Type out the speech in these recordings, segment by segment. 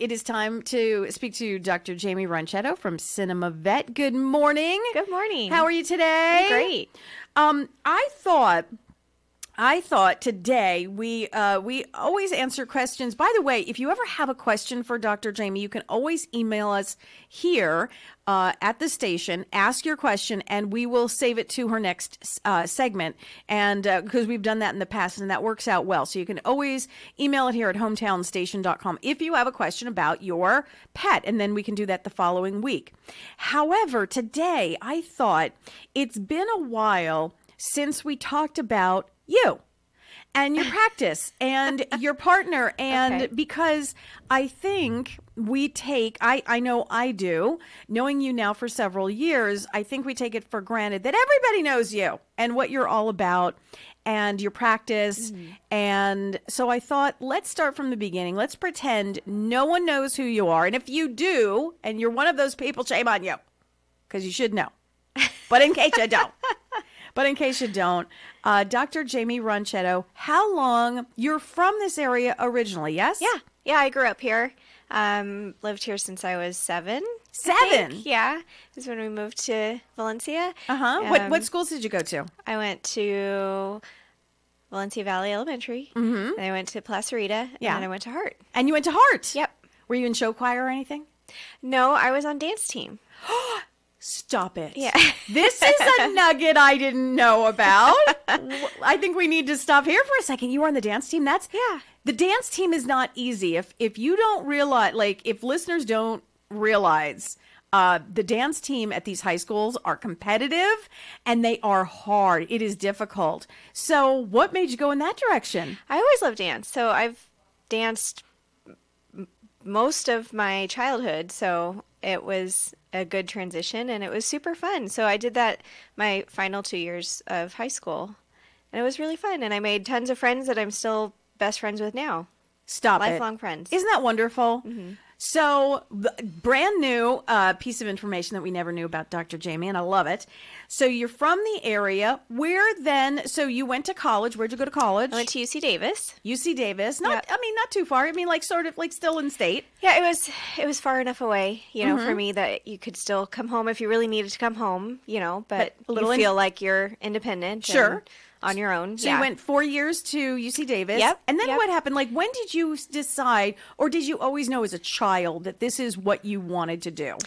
it is time to speak to Dr. Jaimie Ronchetto from Cinema Vet. Good morning. Good morning. How are you today? I'm great. I thought today we always answer questions. By the way, if you ever have a question for Dr. Jaimie, you can always email us here at the station. Ask your question, and we will save it to her next segment. And because we've done that in the past, and that works out well. So you can always email it here at hometownstation.com if you have a question about your pet, and then we can do that the following week. However, today I thought it's been a while since we talked about you and your practice and your partner. And Okay. because I think we take, I know I do, knowing you now for several years, I think we take it for granted that everybody knows you and what you're all about and your practice. And so I thought, let's start from the beginning. Let's pretend no one knows who you are. And if you do, and you're one of those people, shame on you, because you should know. But in case you don't. Dr. Jaimie Ronchetto, how long, you're from this area originally, yes? Yeah, I grew up here. Lived here since I was 7. 7? Yeah. This is when we moved to Valencia. Uh-huh. What schools did you go to? I went to Valencia Valley Elementary. Mm-hmm. Then I went to Plaza Rita. And then I went to Hart. And you went to Hart? Yep. Were you in show choir or anything? No, I was on dance team. Stop it. Yeah. This is a nugget I didn't know about. I think we need to stop here for a second. You were on the dance team? The dance team is not easy. If you don't realize, like, if listeners don't realize, the dance team at these high schools are competitive and they are hard. It is difficult. So what made you go in that direction? I always loved dance. So I've danced most of my childhood. So it was a good transition and it was super fun. So I did that my final 2 years of high school and it was really fun. And I made tons of friends that I'm still best friends with now. Stop it. Lifelong friends. Isn't that wonderful? Mm-hmm. So, brand new piece of information that we never knew about Dr. Jaimie, and I love it. So, you're from the area. Where then? So, you went to college. Where'd you go to college? I went to UC Davis. UC Davis. Not, Yep. I mean, not too far. I mean, like sort of like still in state. Yeah, it was far enough away, for me that you could still come home if you really needed to come home, but a little you feel like you're independent. Sure. And on your own. So you went 4 years to UC Davis. Yep. And then Yep. what happened? Like, when did you decide, or did you always know as a child that this is what you wanted to do?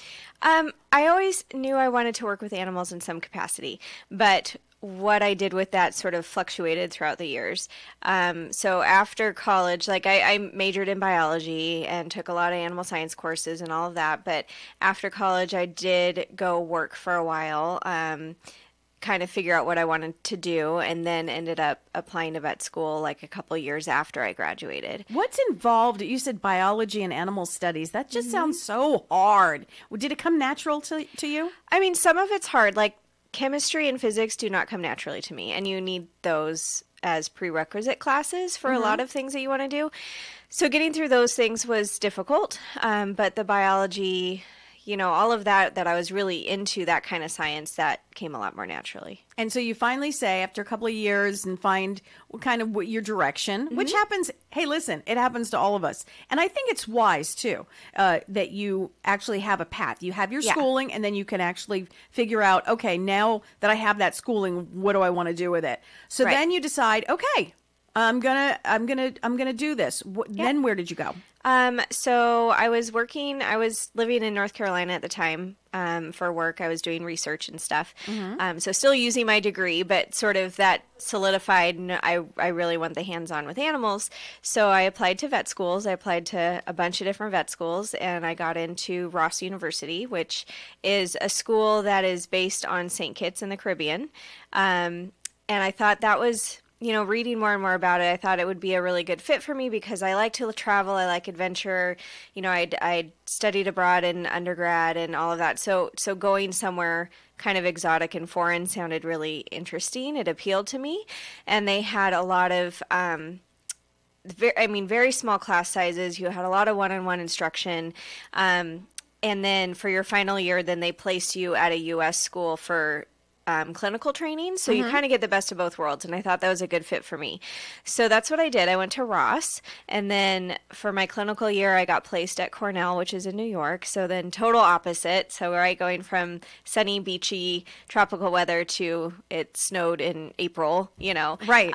I always knew I wanted to work with animals in some capacity, but what I did with that sort of fluctuated throughout the years. So after college, like I majored in biology and took a lot of animal science courses and all of that. But after college, I did go work for a while, kind of figure out what I wanted to do, and then ended up applying to vet school like a couple years after I graduated. What's involved? You said biology and animal studies. That just sounds so hard. Did it come natural to you? I mean, some of it's hard. Like chemistry and physics do not come naturally to me, and you need those as prerequisite classes for a lot of things that you want to do. So getting through those things was difficult, but the biology, all of that I was really into, that kind of science, that came a lot more naturally. And so you finally say, after a couple of years, and find what your direction, which happens, hey, listen, it happens to all of us. And I think it's wise, too, that you actually have a path. You have your schooling, and then you can actually figure out, okay, now that I have that schooling, what do I want to do with it? So then you decide, okay, I'm gonna do this. Then where did you go? So I was living in North Carolina at the time, for work. I was doing research and stuff. So still using my degree, but sort of that solidified, I really want the hands-on with animals. So I applied to vet schools. I applied to a bunch of different vet schools, and I got into Ross University, which is a school that is based on St. Kitts in the Caribbean. And I thought that was, reading more and more about it, I thought it would be a really good fit for me because I like to travel, I like adventure. I studied abroad in undergrad and all of that. So going somewhere kind of exotic and foreign sounded really interesting. It appealed to me. And they had a lot of, very small class sizes. You had a lot of one-on-one instruction. And then for your final year, then they placed you at a U.S. school for clinical training. So you kind of get the best of both worlds. And I thought that was a good fit for me. So that's what I did. I went to Ross. And then for my clinical year, I got placed at Cornell, which is in New York. So then total opposite. So going from sunny, beachy, tropical weather to it snowed in April, Right.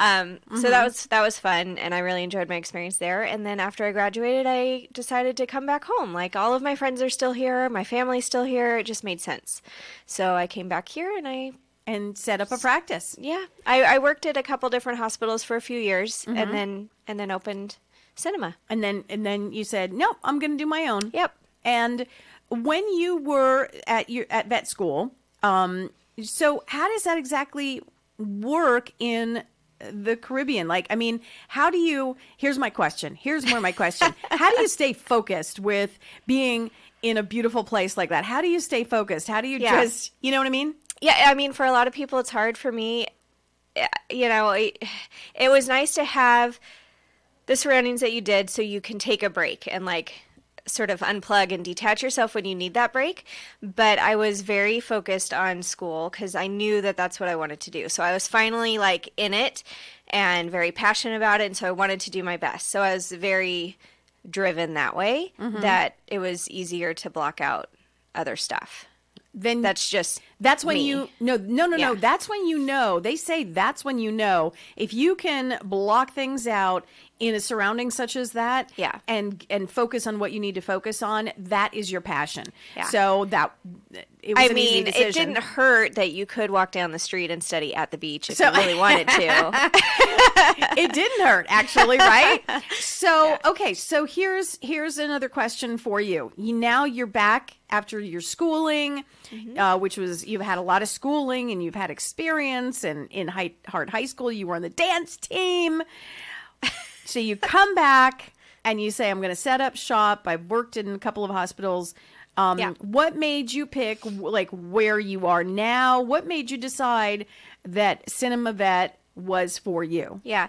So that was fun. And I really enjoyed my experience there. And then after I graduated, I decided to come back home. Like all of my friends are still here. My family's still here. It just made sense. So I came back here and set up a practice. Yeah. I worked at a couple different hospitals for a few years and then opened Cinema. And then you said, "No, I'm going to do my own." Yep. And when you were at vet school, so how does that exactly work in the Caribbean? Like, I mean, here's my question. Here's more my question. How do you stay focused with being in a beautiful place like that? How do you stay focused? How do you just, you know what I mean? Yeah, I mean, for a lot of people, it's hard. For me, it was nice to have the surroundings that you did so you can take a break and like sort of unplug and detach yourself when you need that break. But I was very focused on school because I knew that that's what I wanted to do. So I was finally like in it and very passionate about it. And so I wanted to do my best. So I was very driven that way that it was easier to block out other stuff. Then that's when me. you no. That's when you know. They say that's when you know if you can block things out in a surrounding such as that. Yeah. And focus on what you need to focus on. That is your passion. Yeah. So it was an easy decision. It didn't hurt that you could walk down the street and study at the beach if you really wanted to. It didn't hurt, actually, right? So, okay, so here's another question for you. Now you're back after your schooling, which was, you've had a lot of schooling and you've had experience, and in Hart High School, you were on the dance team. So you come back and you say, I'm going to set up shop. I've worked in a couple of hospitals. What made you pick like where you are now? What made you decide that Cinema Vet was for you? Yeah.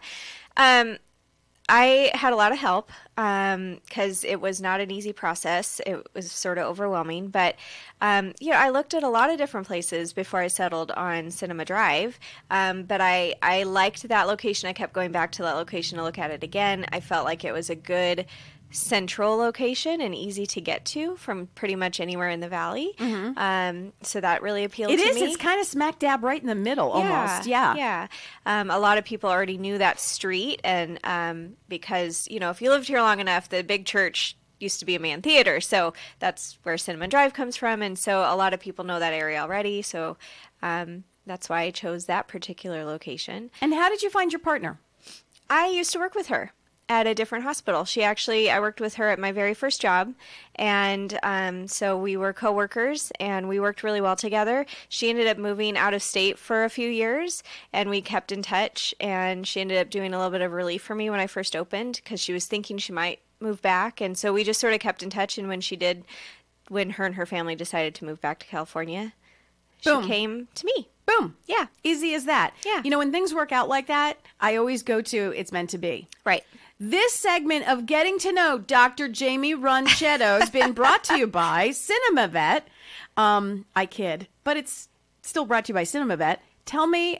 I had a lot of help because it was not an easy process. It was sort of overwhelming. But, I looked at a lot of different places before I settled on Cinema Drive. But I liked that location. I kept going back to that location to look at it again. I felt like it was a good central location and easy to get to from pretty much anywhere in the valley. So that really appealed to me. It is. It's kind of smack dab right in the middle almost. Yeah. Yeah. A lot of people already knew that street. And because, if you lived here long enough, the big church used to be a man theater. So that's where Cinema Drive comes from. And so a lot of people know that area already. So that's why I chose that particular location. And how did you find your partner? I used to work with her at a different hospital. I worked with her at my very first job. And so we were coworkers and we worked really well together. She ended up moving out of state for a few years and we kept in touch. And she ended up doing a little bit of relief for me when I first opened because she was thinking she might move back. And so we just sort of kept in touch. And when her and her family decided to move back to California, Boom. She came to me. Boom. Yeah. Easy as that. Yeah. When things work out like that, I always go to it's meant to be. Right. This segment of Getting to Know Dr. Jaimie Ronchetto has been brought to you by Cinema Vet. I kid, but it's still brought to you by Cinema Vet. Tell me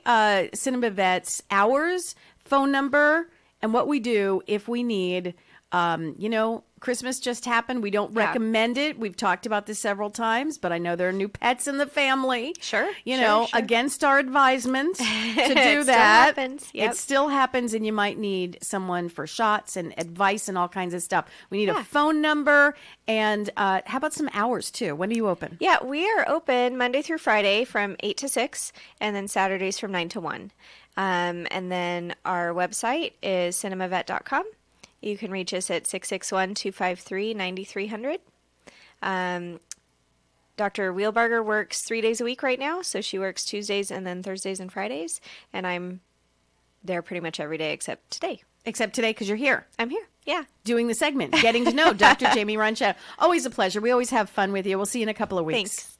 Cinema Vet's hours, phone number, and what we do if we need, Christmas just happened. We don't recommend it. We've talked about this several times, but I know there are new pets in the family. Sure. Sure. Against our advisement to do It that. still happens. Yep. It still happens, and you might need someone for shots and advice and all kinds of stuff. We need a phone number, and how about some hours, too? When do you open? Yeah, we are open Monday through Friday from 8 to 6, and then Saturdays from 9 to 1. And then our website is cinemavet.com. You can reach us at 661-253-9300. Dr. Wheelbarger works 3 days a week right now, so she works Tuesdays and then Thursdays and Fridays, and I'm there pretty much every day except today. Except today, because you're here. I'm here, yeah. Doing the segment, Getting to Know Dr. Jaimie Ronchetto. Always a pleasure. We always have fun with you. We'll see you in a couple of weeks. Thanks.